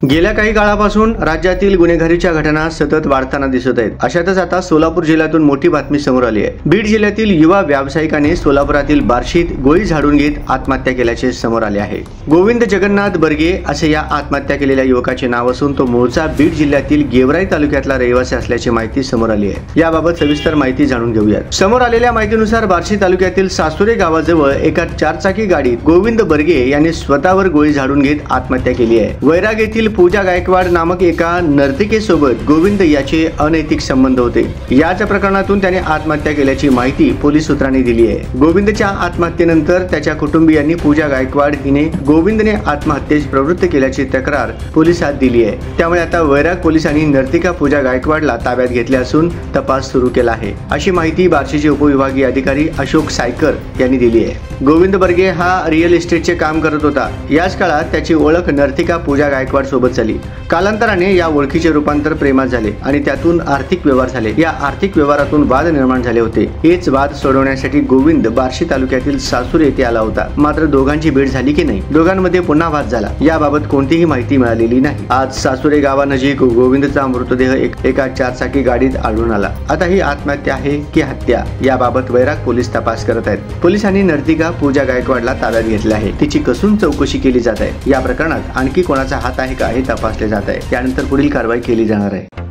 गेल्या काही काळापासून राज्यातील गुन्हेगारीच्या घटना सतत वाढताना दिसत आहेत। अशातच आता सोलापूर जिल्ह्यातून मोठी बातमी समोर आली आहे। बीड जिल्ह्यातील युवा व्यावसायिकाने सोलापुरातील बार्शीत गोळी झाडून घेत आत्महत्या केल्याचे समोर आले आहे। गोविंद जगन्नाथ बर्गे असे या आत्महत्या केलेल्या युवकाचे नाव असून तो मूळचा बीड जिल्ह्यातील गेवराई तालुक्यातला रहिवासी असल्याची माहिती समोर आली आहे। याबाबत सविस्तर माहिती जाणून घेऊयात। समोर आलेल्या माहितीनुसार बार्शी तालुक्यातील सासुरे गावाजवळ एका चारचाकी गाडीत गोविंद बर्गे यांनी स्वतःवर गोळी झाडून घेत आत्महत्या केली आहे। वैराग येथील पूजा गायकवाड नामक एका नर्तिकेसोबत गोविंद याचे अनैतिक संबंध होते। याच प्रकरणातून त्याने आत्महत्या केल्याची माहिती पोलीस सूत्रांनी दिली आहे। गोविंदच्या आत्महत्येनंतर त्याच्या कुटुंबियांनी पूजा गायकवाड हिने गोविंदने आत्महत्येस प्रवृत्त केल्याची तक्रार पोलिसात दिली आहे। त्यामुळे आता वैराग पोलिसांनी नर्तिका पूजा गायकवाडला ताब्यात घेतले असून तपास सुरू केला आहे, अशी माहिती बार्शीचे उपविभागीय अधिकारी अशोक सायकर यांनी दिली आहे। गोविंद बर्गे हा रिअल इस्टेटचे काम करत होता। याच काळात त्याची ओळख नर्तिका पूजा गायकवाड सोबत झाली। कालांतराने या ओळखीचे रूपांतर प्रेमात झाले आणि त्यातून आर्थिक व्यवहार झाले। या आर्थिक व्यवहारातून वाद निर्माण झाले होते। हेच वाद सोडवण्यासाठी गोविंद बार्शी तालुक्यातील सासूर येथे आला होता। मात्र दोघांची भेट झाली की नाही, दोघांमध्ये पुन्हा वाद झाला, याबाबत कोणतीही माहिती मिळालेली नाही। आज सासुरे गावानजीक गोविंदचा मृतदेह एका चारचाकी गाडीत आढळून आला। आता ही आत्महत्या आहे की हत्या, याबाबत वैराग पोलीस तपास करत आहेत। पोलिसांनी नर्तिका पूजा गायकवाडला ताब्यात घेतले आहे। तिची कसून चौकशी केली जात आहे। या प्रकरणात आणखी कोणाचा हात आहे का हे तपासले जात आहे। त्यानंतर पुढील कारवाई केली जाणार आहे।